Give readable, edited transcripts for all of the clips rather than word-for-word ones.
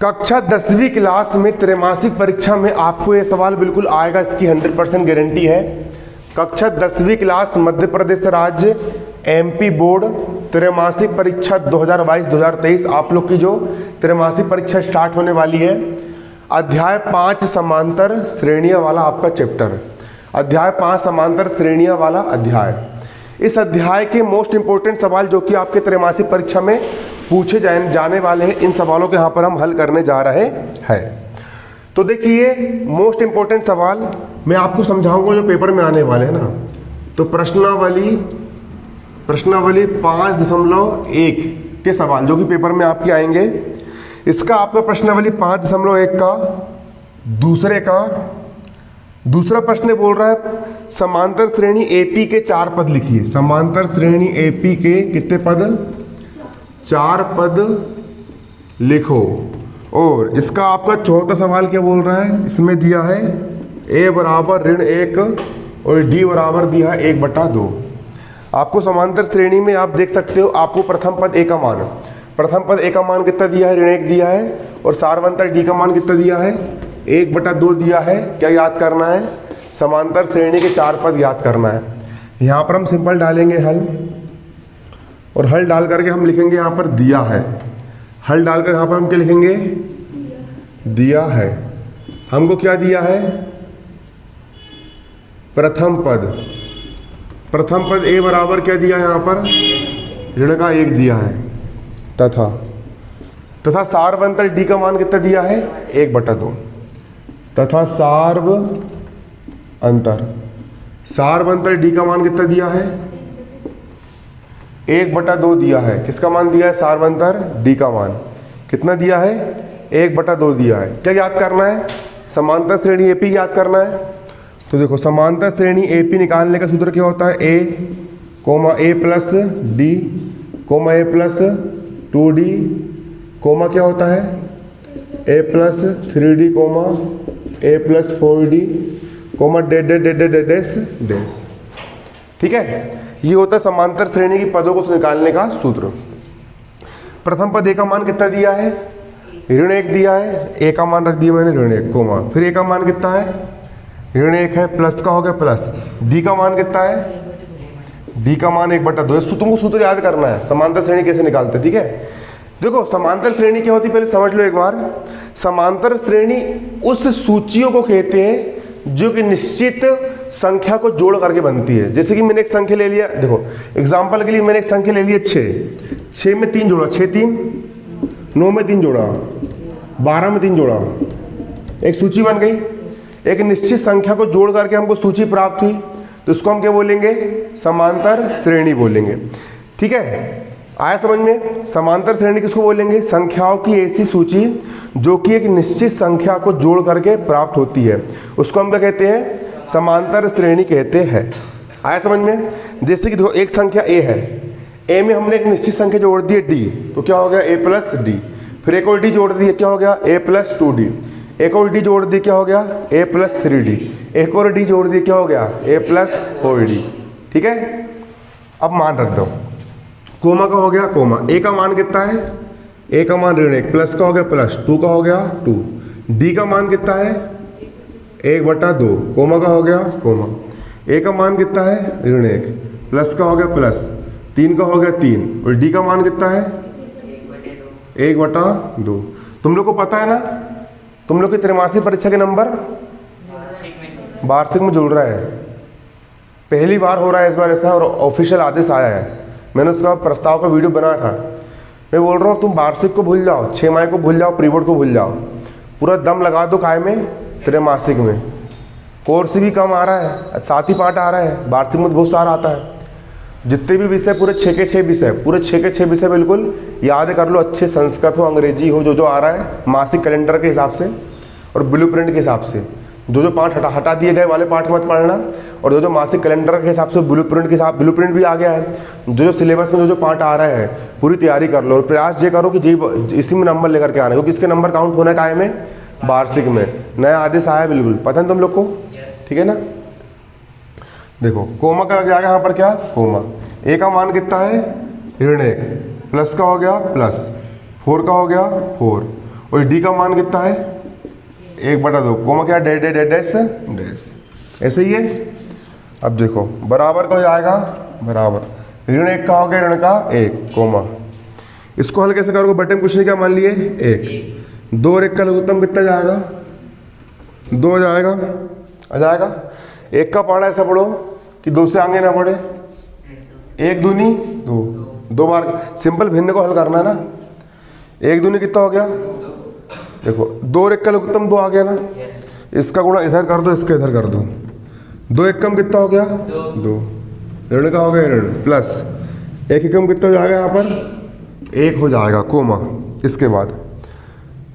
कक्षा 10वीं क्लास में त्रैमासिक परीक्षा में आपको ये सवाल बिल्कुल आएगा, इसकी 100% गारंटी है। कक्षा 10वीं क्लास मध्य प्रदेश राज्य एमपी बोर्ड त्रैमासिक परीक्षा 2022-2023 आप लोग की जो त्रैमासिक परीक्षा स्टार्ट होने वाली है। अध्याय 5 समांतर श्रेणियां वाला आपका चैप्टर, अध्याय 5 समांतर श्रेणियां वाला अध्याय। इस अध्याय के मोस्ट इंपोर्टेंट सवाल जो कि आपके त्रैमासिक परीक्षा में पूछे जाने वाले हैं, इन सवालों के यहाँ पर हम हल करने जा रहे हैं। तो देखिए मोस्ट इंपोर्टेंट सवाल मैं आपको समझाऊंगा जो पेपर में आने वाले हैं ना। तो प्रश्नावली 5.1 के सवाल जो कि पेपर में आपके आएंगे, इसका आपका प्रश्नावली 5.1 का दूसरा प्रश्न बोल रहा है समांतर श्रेणी एपी के 4 पद लिखिए। समांतर श्रेणी एपी के कितने पद? 4 पद लिखो। और इसका आपका चौथा सवाल क्या बोल रहा है, इसमें दिया है a बराबर ऋण 1 और d बराबर दिया है 1/2। आपको समांतर श्रेणी में आप देख सकते हो, आपको प्रथम पद a का मान कितना दिया है? ऋण 1 दिया है। और सारवंतर d का मान कितना दिया है? 1/2 दिया है। क्या याद करना है? समांतर श्रेणी के 4 पद याद करना है। यहाँ पर हम सिंपल डालेंगे हल, और हल डाल करके हम लिखेंगे यहाँ पर दिया है। हल डालकर यहाँ पर हम क्या लिखेंगे? दिया है। हमको क्या दिया है? प्रथम पद a बराबर क्या दिया है यहाँ पर? ऋण का 1 दिया है। तथा सारवंतर d का मान कितना दिया है? 1/2। तथा सारवंतर d का मान कितना दिया है? 1/2 दिया है। किसका मान दिया है? सारवंतर d का मान कितना दिया है? 1/2 दिया है। क्या याद करना है? समांतर श्रेणी एपी याद करना है। तो देखो समांतर श्रेणी एपी निकालने का सूत्र क्या होता है? a plus d a plus 2d comma क्या होता है? a plus 3d a plus 4d comma dash. ठीक है, ये होता है समांतर श्रेणी की पदों को निकालने का सूत्र। प्रथम पद a का मान कितना दिया है? ऋण 1 दिया है। a का मान रख दिया मैंने ऋण 1 कोमा, फिर a का मान कितना है? ऋण 1 है, प्लस का हो गया प्लस। d का मान कितना है? d का मान 1/2। तुमको सूत्र याद करना है समांतर श्रेणी कैसे निकालते, ठीक है। देखो समांतर श्रेणी क्या होती है पहले समझ लो एक बार। समांतर श्रेणी उस सूचियों को कहते हैं जो कि निश्चित संख्या को जोड़ करके बनती है। जैसे कि मैंने एक संख्या ले लिया, देखो एग्जांपल के लिए मैंने एक संख्या ले लिया 6 में 3 जोड़ा, 6 3 9 में 3 जोड़ा, 12 में 3 जोड़ा, एक सूची बन गई। एक निश्चित संख्या को जोड़ करके हमको सूची प्राप्त हुई, तो इसको हम क्या बोलेंगे? समांतर श्रेणी बोलेंगे। ठीक है, आया समझ में? समांतर श्रेणी किसको बोलेंगे? संख्याओं की ऐसी सूची जो कि एक निश्चित संख्या को जोड़ करके प्राप्त होती है, उसको हम क्या कहते हैं? समांतर श्रेणी कहते हैं। आया समझ में? जैसे कि देखो एक संख्या a है, a में हमने एक निश्चित संख्या जोड़ दी है d, तो क्या हो गया? a plus d। फिर एक और d जोड़ दी है, क्या हो गया? a plus 2d। एक और d जोड़ दी, क्या हो गया? a plus 3d। एक और d जोड़ दी, क्या हो गया? a plus 4d। ठीक है, अब मान रख दो। कोमा का हो गया कोमा, a का मान कितना है? a का मान ऋण 1, प्लस का हो गया प्लस, 2 का हो गया 2। d का मान कितना है? 1/2। कोमा का हो गया कोमा। a का मान कितना है? ऋण 1, प्लस का हो गया प्लस, 3 का हो गया 3, और d का मान कितना है? 1/2। तुम लोग को पता है ना, तुम लोग की त्रैमासिक परीक्षा के नंबर वार्षिक में जुड़ रहा है। पहली बार हो रहा है इस बार ऐसा, और ऑफिशियल आदेश आया है। मैंने उसका प्रस्ताव का वीडियो बनाया था। मैं बोल रहा हूँ तुम वार्षिक को भूल जाओ, 6 माह को भूल जाओ, प्री बोर्ड को भूल जाओ, पूरा दम लगा दो काय में? त्रैमासिक में। कोर्स भी कम आ रहा है, 7 ही पार्ट आ रहा है, वार्षिक में बहुत सारा आता है। जितने भी विषय पूरे 6 के 6 विषय, पूरे 6 के 6 विषय बिल्कुल याद कर लो, अच्छे संस्कृत हो, अंग्रेजी हो, जो आ रहा है मासिक कैलेंडर के हिसाब से और ब्लूप्रिंट के हिसाब से। जो पाठ हटा दिए गए वाले पाठ मत पढ़ना, और जो मासिक कैलेंडर के हिसाब से ब्लूप्रिंट भी आ गया है, जो सिलेबस में जो पाठ आ रहा है पूरी तैयारी कर लो, और प्रयास ये करो कि इसी में नंबर लेकर के आना, क्योंकि इसके नंबर काउंट होना है काय में? वार्षिक में। नया आदेश आया बिल्कुल, पता है तुम लोग को? ठीक है ना। देखो कोमा का लग जाएगा यहाँ पर क्या? कोमा। a का मान कितना है? ऋण 1, प्लस का हो गया प्लस, 4 का हो गया 4, और डी का मान कितना है 1/2, कोमा क्या डैश डैश डैश डैश, ऐसे ही है। अब देखो बराबर का हो जाएगा बराबर, ऋण 1 का हो गया ऋण का 1, कोमा। इसको हल कैसे करोगे, बटे में कुछ नहीं क्या मान लिए 1, 2 और 1 का लघुत्तम कितना जाएगा 2 हो जाएगा, आ जाएगा। 1 का पढ़ा ऐसा पढ़ो कि 2 से आगे ना पढ़े, 1 दूनी 2, 2 बार सिंपल भिन्न को हल करना है ना। 1 दूनी कितना हो गया, देखो 2 और 1 का लघुत्तम 2 आ गया ना, इसका गुणा इधर कर दो, इसका इधर कर दो, 2 एकम कितना हो गया 2, ऋण का हो गया ऋण, प्लस 1 एकम कितना हो जाएगा यहाँ पर 1 हो जाएगा, कोमा। इसके बाद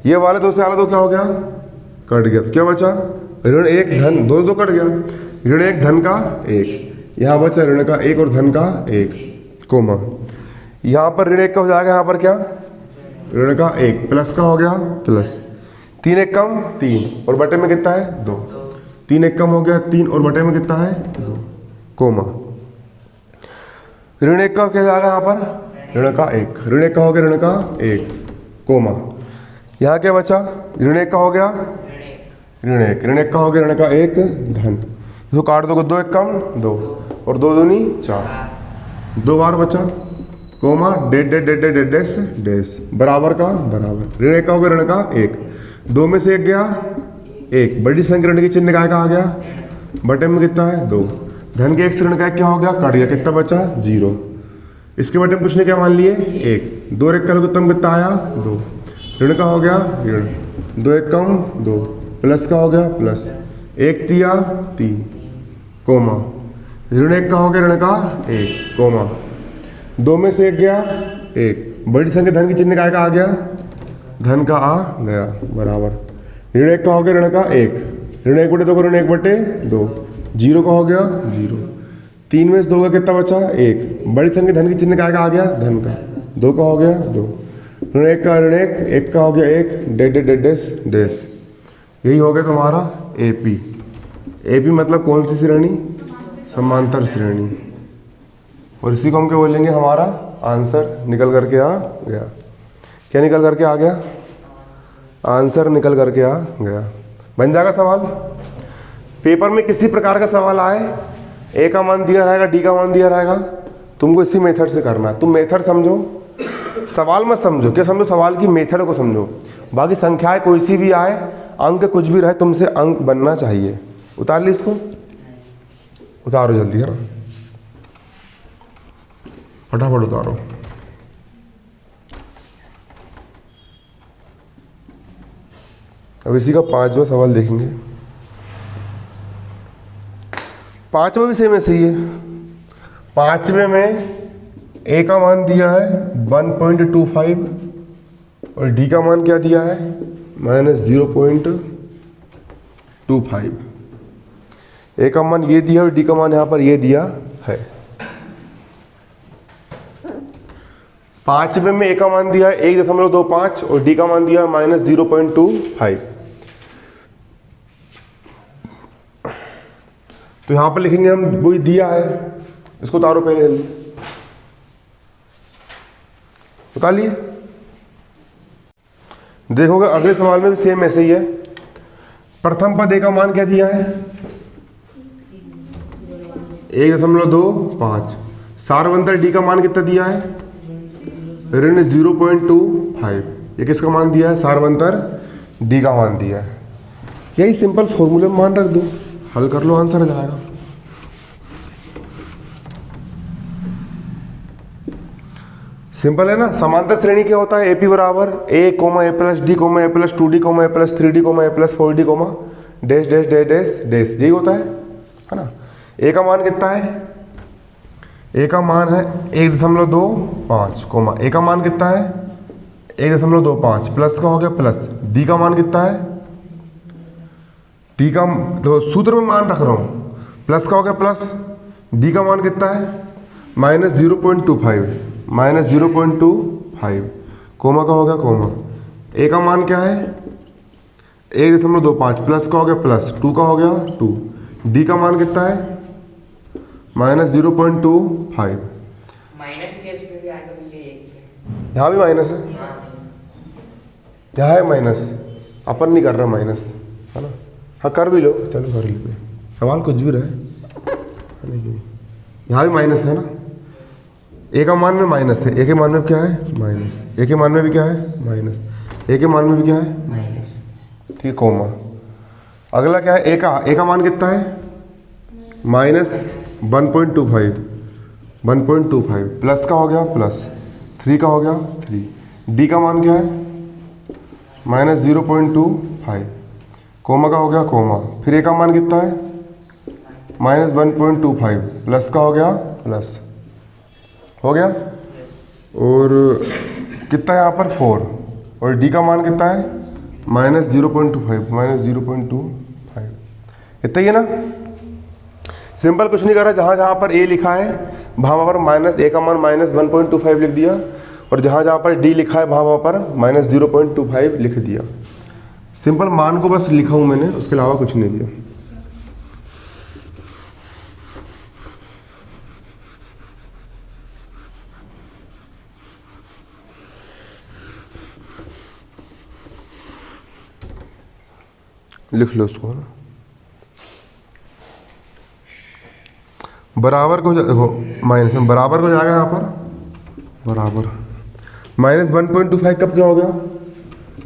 ये वाले 2 से वाला 2 क्या हो गया कट गया, तो क्या बचा ऋण 1 धन 2 2 कट गया, ऋण 1 धन का 1, यहाँ बचा ऋण का 1 और धन का 1, कोमा। यहाँ पर ऋण 1 का हो जाएगा यहाँ पर क्या ऋण का 1, प्लस का हो गया प्लस 3 1 कम 3 और बटे में कितना है 2, 3 1 कम हो गया 3 और बटे में कितना है 2, कोमा। ऋण 1 का क्या जाएगा यहाँ पर ऋण का 1, ऋण 1 का हो गया ऋण का 1, कोमा। यहाँ क्या बचा ऋण 1 का हो गया ऋण 1, ऋण 1 का हो गया ऋण का 1 धन, इसको काट दोगे 2 1 कम 2 और 2 दूनी 4, 2 बार बचा, comma dot dot dot dot dash dash, बराबर का बराबर, ऋण 1 का हो गया ऋण का 1, 2 में से 1 गया 1, बड़ी संख्या ऋण की चिन्ह काय का आ गया, बटे में कितना है 2, धन के 1 से ऋण का 1 क्या हो गया कट गया, कितना बचा 0, इसके बटे में कुछ ने क्या मान लिए 1, 2 और 1 का लघुत्तम कितना आया 2, ऋण का हो गया ऋण, 2 1 कम 2, प्लस का हो गया प्लस 1 तिया 3, कोमा। ऋण 1 का हो गया ऋण का 1, कोमा, 2 में से 1 गया 1, बड़ी संख्या धन की चिन्ह काय का आ गया, धन का आ गया, बराबर ऋण 1 का हो गया ऋण का 1, ऋण 1 बटे 2 को ऋण 1 बटे 2, 0 का हो गया 0, 3 में से 2 का कितना बचा 1, बड़ी संख्या धन की चिन्ह काय का आ गया धन का, 2 का हो गया 2, ऋण 1 का ऋण 1, 1 का हो गया 1 dot dot dot dash dash. यही हो गया तुम्हारा एपी। एपी मतलब कौन सी श्रेणी, समांतर श्रेणी, और इसी को हम क्या बोलेंगे हमारा आंसर निकल करके आ गया। क्या निकल करके आ गया, आंसर निकल करके आ गया। बन जाएगा सवाल। पेपर में किसी प्रकार का सवाल आए, ए का मान दिया रहेगा डी का मान दिया रहेगा, तुमको इसी मेथड से करना है। तुम मेथड समझो, सवाल मत समझो, क्या समझो सवाल की मेथड को समझो। बाकी संख्याएं कोई सी भी आए, अंक कुछ भी रहे, तुमसे अंक बनना चाहिए। उतार ली इसको, उतारो जल्दी है ना, फटाफट उतारो। अब इसी का 5वां सवाल देखेंगे। 5वां भी सेम ऐसे ही है। 5वें में ए का मान दिया है 1.25 और डी का मान क्या दिया है -0.25। ए का मान ये दिया और डी का मान यहाँ पर ये दिया है। 5वें में ए का मान दिया है 1.25 और डी का मान दिया है -0.25। तो यहां पर लिखेंगे हम वही दिया है, इसको उतारो पहले जल्दी, उतार लिए। देखोगे अगले सवाल में भी सेम ऐसे ही है। प्रथम पद ए का मान क्या दिया है 1.25। सारवंतर डी का मान कितना दिया है ऋण 0.25। ये किसका मान दिया है सारवंतर डी का मान दिया है। यही सिंपल फॉर्मूले में मान रख दो, हल कर लो, आंसर आ जाएगा। सिंपल है ना। समांतर श्रेणी क्या होता है, एपी बराबर a comma a plus D comma a plus 2डी कोमा ए प्लस 3डी कोमा ए प्लस 4डी comma dash dash dash dash dash, यही होता है ना। ए का मान कितना है, ए का मान है 1.25 कोमा ए का मान कितना है 1.25 प्लस का हो गया प्लस, डी का मान कितना है, डी का तो सूत्र में मान रख रहा हूँ, प्लस का हो गया प्लस, डी का मान कितना है -0.25 कोमा का हो गया कोमा। ए का मान क्या है 1.25 प्लस का हो गया प्लस, 2 का हो गया 2, डी का मान कितना है -0.25। यहाँ भी माइनस है, यहाँ है माइनस, अपन नहीं कर रहा माइनस, है ना। हाँ कर भी लो, चलो कर लो, सवाल कुछ भी रहे। यहाँ भी माइनस है ना, ए का मान में माइनस है, ए के मान में क्या है माइनस, ए के मान में भी क्या है माइनस, ए के मान में भी क्या है माइनस, ठीक है, कोमा। अगला क्या है, ए का मान कितना है माइनस 1.25, 1.25 प्लस का हो गया प्लस, 3 का हो गया 3, डी का मान क्या है माइनस 0.25, कोमा का हो गया कोमा, फिर ए का मान कितना है माइनस 1.25 प्लस का हो गया प्लस, हो गया। और कितना है यहाँ पर 4, और डी का मान कितना है माइनस 0.25, माइनस 0.25, इतना ही है ना। सिंपल कुछ नहीं कर रहा, जहाँ जहाँ पर ए लिखा है वहाँ पर माइनस, ए का मान माइनस 1.25 लिख दिया, और जहाँ जहाँ पर डी लिखा है वहाँ पर माइनस 0.25 लिख दिया। सिंपल मान को बस लिखा हूँ मैंने, उसके अलावा कुछ नहीं दिया। लिख लो उसको ना, बराबर को देखो माइनस में बराबर को जाएगा यहाँ पर बराबर, माइनस 1.25 कब क्या हो गया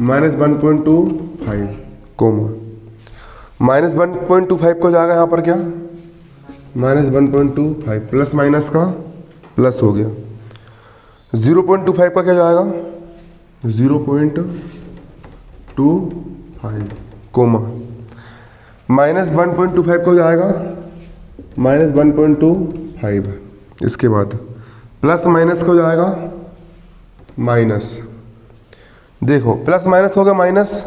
माइनस 1.25 कोमा, माइनस 1.25 को जाएगा यहाँ पर क्या माइनस 1.25 प्लस माइनस का प्लस हो गया, 0.25 का क्या जाएगा 0.25 कोमा, माइनस 1.25 को जाएगा माइनस 1.25, इसके बाद प्लस माइनस को जाएगा माइनस, देखो प्लस माइनस हो गया माइनस।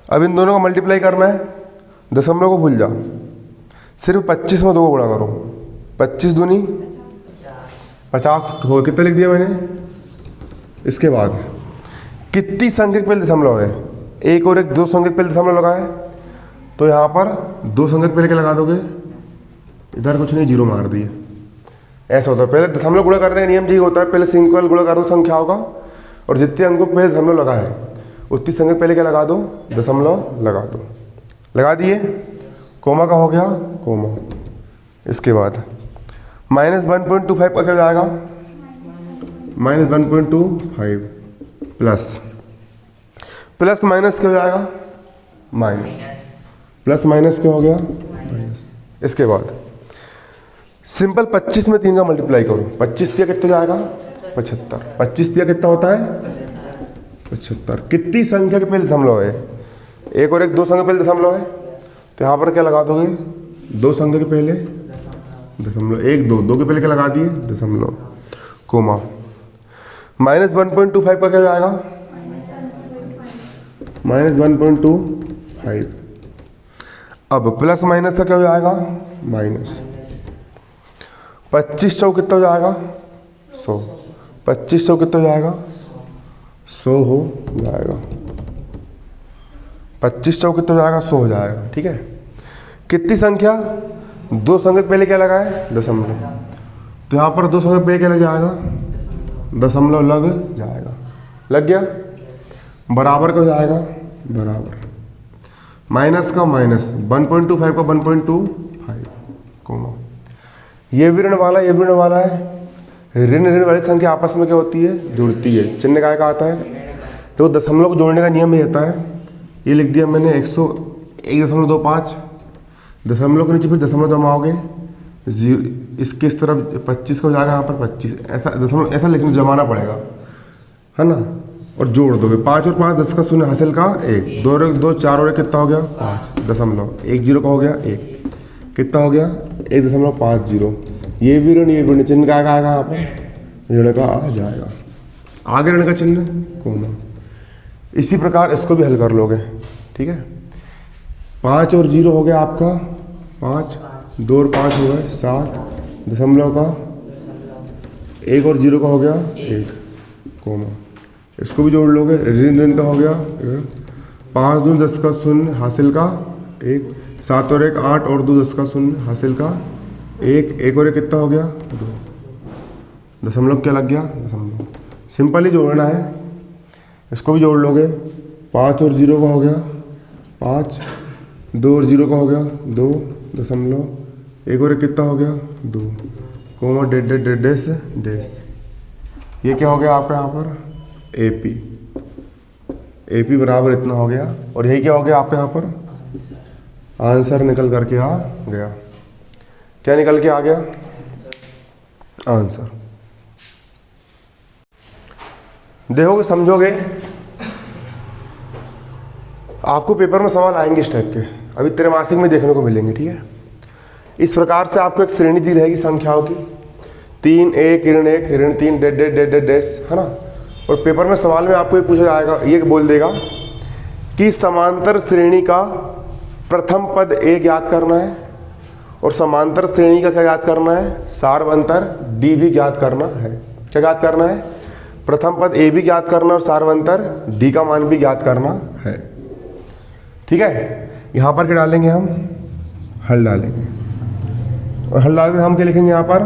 अब इन दोनों को मल्टीप्लाई करना है, दशमलव को भूल जा, सिर्फ 25 में 2 को गुणा करो, 25 दूनी 50 हो, कितना लिख दिया मैंने। इसके बाद कितनी संख्या के पहले दशमलव है, एक और एक, 2 संख्या के पहले दशमलव लगाए, तो यहाँ पर 2 संख्या के पहले क्या लगा दोगे, इधर कुछ नहीं, 0 मार दिए। ऐसा होता है, पहले दशमलव गुणा करने का नियम यही होता है, पहले सिंपल गुणा कर दो संख्याओं का, और जितने अंकों को पहले दशमलव लगा है उतनी संख्या पहले क्या लगा दो, दशमलव लगा दो, लगा दिए, कोमा का हो गया कोमा। इसके बाद माइनस 1.25 का क्या जाएगा माइनस 1.25 प्लस, प्लस माइनस क्या हो जाएगा माइनस, प्लस माइनस क्या हो गया माइनस। इसके बाद सिंपल 25 में 3 का मल्टीप्लाई करो, 25 दिया कितना जाएगा 75, 25 दिया कितना होता है 75। कितनी संख्या के पहले दशमलव है, एक और एक, 2 संख्या पहले दशमलव है, तो यहाँ पर क्या लगा दोगे, 2 संख्या के पहले दशमलव, 1 2, 2 के पहले क्या लगा दिए दशमलव, कोमा। माइनस 1.25 का क्या जाएगा माइनस 1.25, अब प्लस माइनस का क्या हो जाएगा माइनस, 25 चौ कितना हो जाएगा 100, 25 चौ कितना हो जाएगा 100 हो जाएगा, 25 चौ कितना हो जाएगा 100 हो जाएगा, ठीक है। कितनी संख्या, 2 संख्या पहले क्या लगा है दशमलव, तो यहाँ पर 2 संख्या पहले क्या लग जाएगा दशमलव लग जाएगा, लग गया, बराबर का हो जाएगा बराबर, माइनस का माइनस, 1.25 का 1.25 कोमा, ये भी ऋण वाला ये भी ऋण वाला है, ऋण ऋण वाली संख्या आपस में क्या होती है जुड़ती है, चिन्ह काय का आता है, तो दशमलव को जोड़ने का नियम ये रहता है, ये लिख दिया मैंने 101.25, दशमलव के नीचे फिर दशमलव जमाओगे, इसके इस तरफ 25 का हो जाएगा यहाँ पर 25, ऐसा दशमलव ऐसा लिखने जमाना पड़ेगा, है ना, और जोड़ दोगे, 5 और 5 10 का शून्य हासिल का 1, 2 और 2 4 और 1 कितना हो गया 5 दशमलव, 1 0 का हो गया 1, कितना हो गया 1.50, ये भी ऋण ये भी ऋण, चिन्ह का आएगा यहाँ पर ऋण का आ जाएगा, आगे ऋण का चिन्ह कोमा। इसी प्रकार इसको भी हल कर लोगे, ठीक है। 5 और 0 हो गया आपका 5, 2 और 5 हो गए 7, दशमलव का 1 और 0 का हो गया 1 कोमा, इसको भी जोड़ लोगे, ऋण ऋण का हो गया 5 2 10 का शून्य हासिल का 1, 7 और 1 8 और 2 10 का शून्य हासिल का 1, 1 और 1 कितना हो गया 2, दशमलव क्या लग गया दशमलव। सिंपल ही जोड़ना है, इसको भी जोड़ लोगे, 5 और 0 का हो गया 5, 2 और 0 का हो गया 2 दशमलव, 1 और 1 कितना हो गया 2, कोमा डेड डेड डेड डेस डेस। ये क्या हो गया आपका यहाँ पर AP, AP बराबर इतना हो गया। और यही क्या हो गया आपके यहाँ पर आंसर निकल करके आ गया। क्या निकल के आ गया आंसर। देखोगे समझोगे, आपको पेपर में सवाल आएंगे इस टाइप के, अभी त्रैमासिक में देखने को मिलेंगे। ठीक है, इस प्रकार से आपको एक श्रेणी दी रहेगी संख्याओं की, 3 1 ऋण 1 ऋण 3 dead dot dot dot dash, है ना। और पेपर में सवाल में आपको ये पूछा जाएगा, ये बोल देगा कि समांतर श्रेणी का प्रथम पद A ज्ञात करना है और समांतर श्रेणी का क्या ज्ञात करना है, सार्वंतर D भी ज्ञात करना है। क्या ज्ञात करना है, प्रथम पद A भी ज्ञात करना और सार्वंतर D का मान भी ज्ञात करना है। ठीक है, यहाँ पर क्या डालेंगे हम, हल डालेंगे, और हल डाल के हम क्या लिखेंगे यहाँ पर,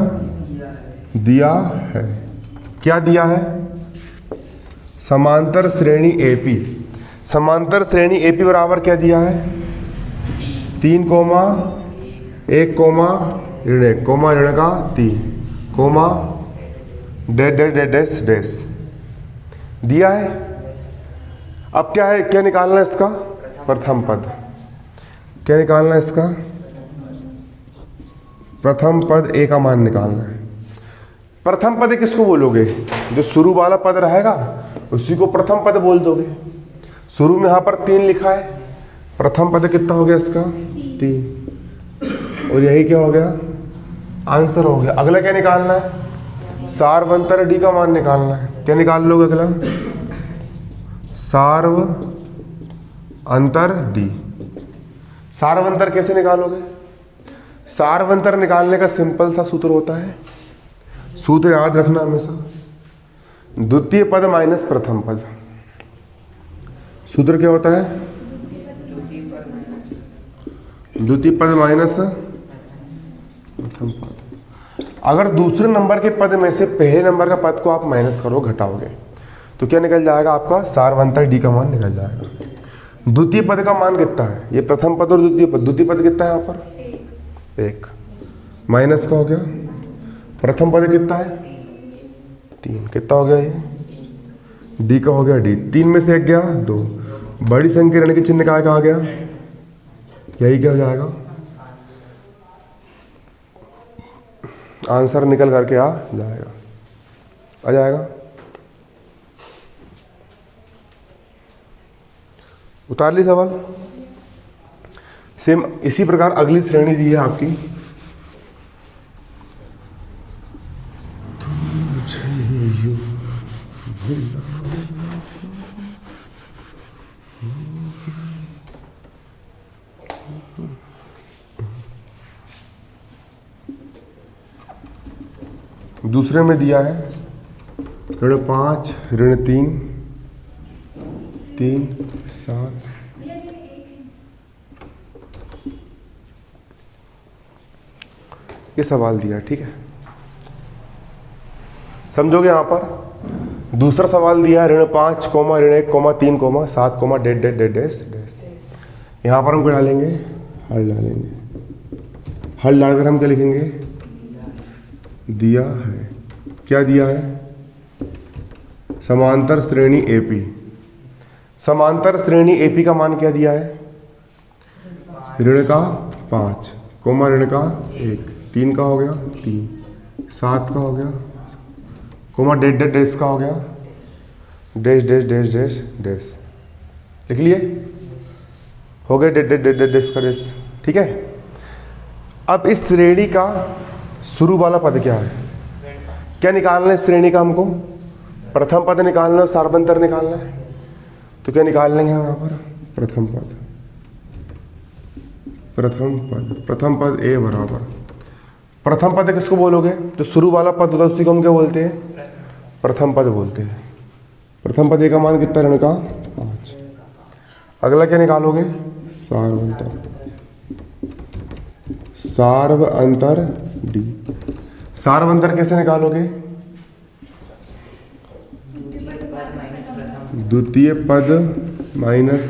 दिया है। क्या दिया है, समांतर श्रेणी AP, समांतर श्रेणी AP बराबर क्या दिया है 3 कोमा 1 कोमा ऋण 1 कोमा ऋण का 3 comma dot dot dot dash dash दिया है। अब क्या है, क्या निकालना है इसका प्रथम पद, क्या निकालना है इसका प्रथम पद A का मान निकालना है। प्रथम पद किसको बोलोगे, जो शुरू वाला पद रहेगा उसी को प्रथम पद बोल दोगे। शुरू में यहाँ पर 3 लिखा है, प्रथम पद कितना हो गया इसका 3, और यही क्या हो गया आंसर हो गया। अगला क्या निकालना है, सार्वंतर D का मान निकालना है। क्या निकाल लोगे अगला, सार्व अंतर D। सार्वंतर कैसे निकालोगे, सार्वंतर निकालने का सिंपल सा सूत्र होता है, सूत्र याद रखना हमेशा, द्वितीय पद माइनस प्रथम पद। सूत्र क्या होता है, द्वितीय पद माइनस प्रथम पद। अगर दूसरे नंबर के पद में से पहले नंबर का पद को आप माइनस करो, घटाओगे, तो क्या निकल जाएगा आपका सार्वंतर D का मान निकल जाएगा। द्वितीय पद का मान कितना है, ये प्रथम पद और द्वितीय पद, द्वितीय पद कितना है यहाँ पर 1, माइनस का हो गया, प्रथम पद कितना है 3, कितना हो गया ये D का हो गया D, 3 में से 1 गया 2, बड़ी संख्या ऋण के चिन्ह का आ गया, यही क्या हो जाएगा आंसर निकल करके आ जाएगा। उतार ली सवाल। सेम इसी प्रकार अगली श्रेणी दी है आपकी, दूसरे में दिया है ऋण 5 ऋण 3 3 7, ये सवाल दिया है। ठीक है, समझोगे। यहाँ पर दूसरा सवाल दिया है ऋण 5 कोमा ऋण 1 comma 3 comma 7 comma dot dot dot dash dash. यहाँ पर हम क्या डालेंगे, हल डालेंगे, हल डालकर हम क्या लिखेंगे, दिया है। क्या दिया है, समांतर श्रेणी AP, समांतर श्रेणी AP का मान क्या दिया है, ऋण का 5 कोमा ऋण का 1, 3 का हो गया 3, 7 का हो गया, कोमा डेड डेड डैश का हो गया, dash dash dash dash dash, लिख लिए, हो गया डेड डेड डेड डैश का डैश। ठीक है, अब इस श्रेणी का शुरू वाला पद क्या है, क्या निकालना है श्रेणी का, हमको प्रथम पद निकालना है और सार्वंतर निकालना है। तो क्या निकाल लेंगे हम यहाँ पर, प्रथम पद, प्रथम पद, प्रथम पद A बराबर, प्रथम पद किसको बोलोगे, जो शुरू वाला पद होता है उसी को हम क्या बोलते हैं, प्रथम पद बोलते हैं। प्रथम पद A का मान कितना, ऋण का 5। अगला क्या निकालोगे, सार्वंतर, सार्व अंतर D। सार्वंतर कैसे निकालोगे, द्वितीय पद माइनस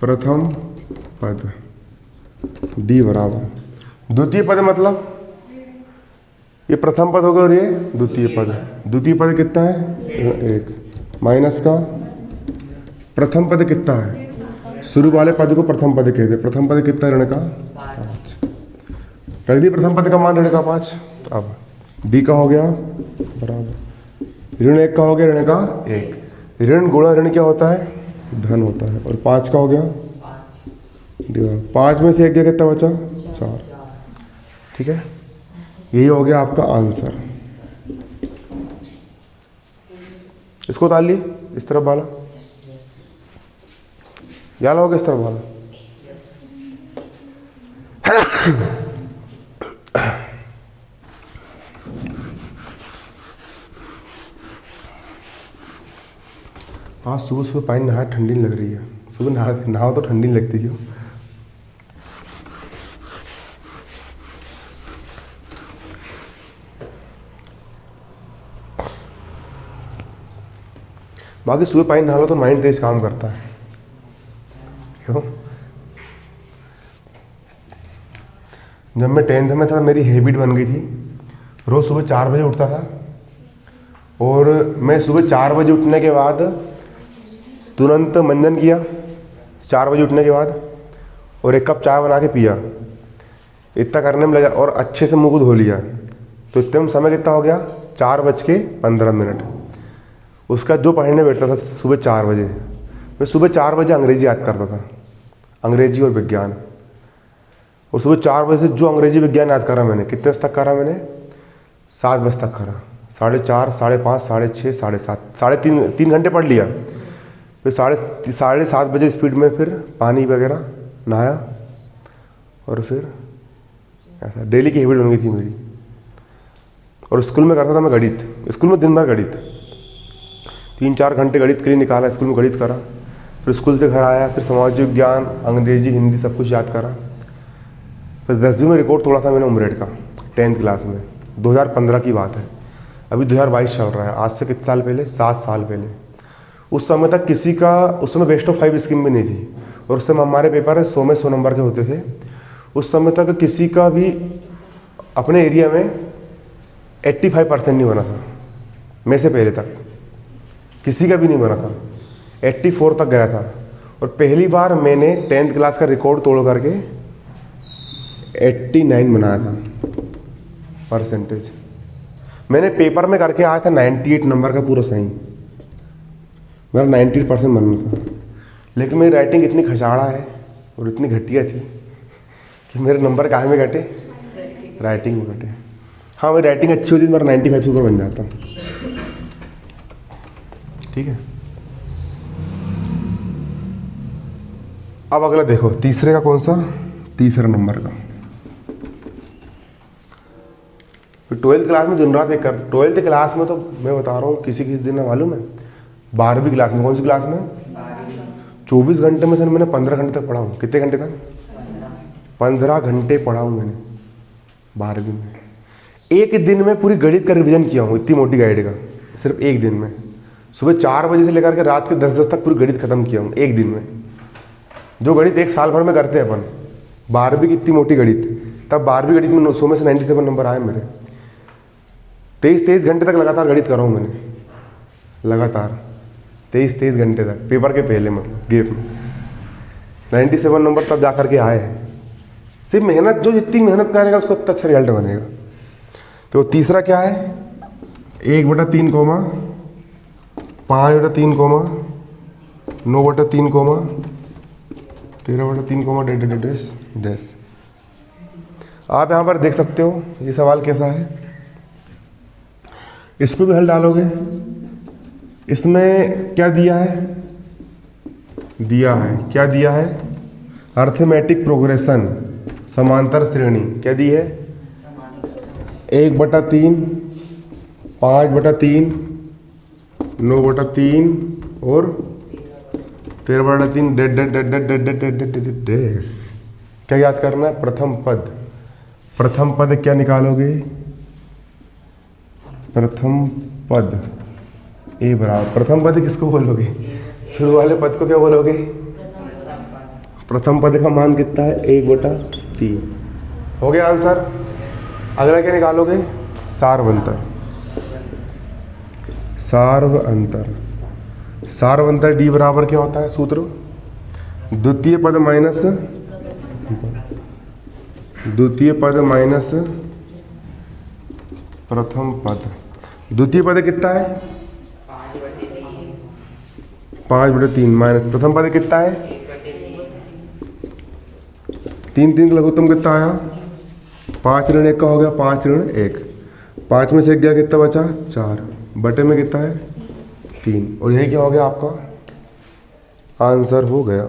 प्रथम पद डी बराबर द्वितीय पद मतलब ये प्रथम पद होगा और ये द्वितीय पद। द्वितीय पद कितना है 1 माइनस का प्रथम पद कितना है, शुरू वाले पद को प्रथम पद कहते हैं। प्रथम पद कितना ऋण का 5, रख दी प्रथम पद का मान ऋण का 5। अब डी का हो गया बराबर ऋण 1 का हो गया ऋण का 1। ऋण गुणा ऋण क्या होता है, धन होता है। और 5 का हो गया 5 में से 1 गया कितना बचा 4। ठीक है, यही हो गया आपका आंसर। इसको उतार लिए इस तरफ वाला, याद होगा इस तरफ वाला। आज सुबह सुबह पानी नहा ठंडी लग रही है। सुबह नहाओ तो ठंडी लगती क्यों। बाकी सुबह पानी नहा लो तो माइंड तेज काम करता है क्यों। जब मैं 10th में था मेरी हैबिट बन गई थी, रोज सुबह 4 बजे उठता था और मैं सुबह 4 बजे उठने के बाद तुरंत मंजन किया 4 बजे उठने के बाद और 1 कप चाय बना के पिया। इतना करने में लगा और अच्छे से मुंह को धो लिया तो इतने में समय कितना हो गया 4:15। उसका जो पढ़ने बैठता था सुबह 4 बजे, मैं सुबह 4 बजे अंग्रेजी याद करता था, अंग्रेजी और विज्ञान। और सुबह 4 बजे से जो अंग्रेजी विज्ञान याद करा मैंने, कितने बजे तक करा मैंने 7 बजे तक करा। 4:30, 5:30, 6:30, 7:30, 3 घंटे पढ़ लिया। फिर 7:30 बजे स्पीड में फिर पानी वगैरह नहाया और फिर ऐसा डेली की हैबिट बन गई थी मेरी। और स्कूल में करता था मैं गणित, स्कूल में दिन भर गणित, 3-4 घंटे गणित के लिए निकाला, स्कूल में गणित करा। फिर स्कूल से घर आया, फिर समाज विज्ञान, अंग्रेजी, हिंदी सब कुछ याद करा। फिर 10वीं में रिकॉर्ड तोड़ा था मैंने उमरेड का 10th क्लास में, 2015 की बात है। अभी 2022 चल रहा है, आज से कितने साल पहले 7 साल पहले। उस समय तक किसी का, उस समय बेस्ट ऑफ 5 स्कीम भी नहीं थी और उस समय हमारे पेपर 100 में 100 नंबर के होते थे। उस समय तक किसी का भी अपने एरिया में 85% नहीं बना था, मैं से पहले तक किसी का भी नहीं बना था। 84 तक गया था और पहली बार मैंने 10th क्लास का रिकॉर्ड तोड़ करके 89 बनाया था परसेंटेज। मैंने पेपर में करके आया था 98 नंबर का पूरा सही, मेरा 98% बनना था। लेकिन मेरी राइटिंग इतनी खचाड़ा है और इतनी घटिया थी कि मेरे नंबर काहे में घटे, राइटिंग में घटे। हाँ, मेरी राइटिंग अच्छी होती तो मेरा 95 से ऊपर बन जाता। ठीक है, अब अगला देखो तीसरे का कौन सा, तीसरा नंबर का। फिर 12th क्लास में दिन रात एक कर, 12th क्लास में तो मैं बता रहा हूँ किसी दिन में मालूम है 12वीं क्लास में, कौन सी क्लास में 24 घंटे में से मैंने 15 घंटे तक पढ़ा हूँ। कितने घंटे तक 15 घंटे पढ़ा हूँ मैंने 12वीं में। एक दिन में पूरी गणित का रिवीजन किया हूँ, इतनी मोटी गाइड का, सिर्फ एक दिन में। सुबह 4 बजे से लेकर के रात के 10 बजे तक पूरी गणित खत्म किया हूँ एक दिन में। जो गणित एक साल भर में करते हैं अपन, 12वीं की इतनी मोटी गणित, तब 12वीं गणित में 100 में से 97 नंबर आए मेरे। 23 घंटे तक लगातार गणित कर रहा हूँ मैंने, लगातार 23 घंटे तक, पेपर के पहले मतलब गेप में 97 नंबर तब जा करके आए हैं। सिर्फ मेहनत, जो जितनी मेहनत करेगा उसको उतना अच्छा रिजल्ट बनेगा। तो तीसरा क्या है 1/3, 5/3, 9/3, 13/3, डैश। आप यहाँ पर देख सकते हो ये सवाल कैसा है, इसको भी हल डालोगे। इसमें क्या दिया है, क्या दिया है अर्थमेटिक प्रोग्रेशन, समांतर श्रेणी क्या दी है 1/3, 5/3, 9/3 और 13/3 डैश। क्या याद करना है, प्रथम पद क्या निकालोगे, प्रथम पद ए बराबर प्रथम पद किसको बोलोगे? शुरू वाले पद को क्या बोलोगे? प्रथम पद का मान कितना है? 1/3। हो गया आंसर। अगला क्या निकालोगे? सार्वंतर। सार्वंतर, सार्वंतर डी बराबर क्या होता है सूत्र? द्वितीय पद माइनस द्वितीय पद माइनस प्रथम पद। द्वितीय पद कितना है? 5/3 माइनस प्रथम पद कितना है? 3 का लघुत्तम कितना आया? 5 ऋण 1 का हो गया 5 ऋण 1। 5 में से 1 गया, कितना बचा? 4 बटे में कितना है? 3। और यही क्या हो गया आपका आंसर हो गया।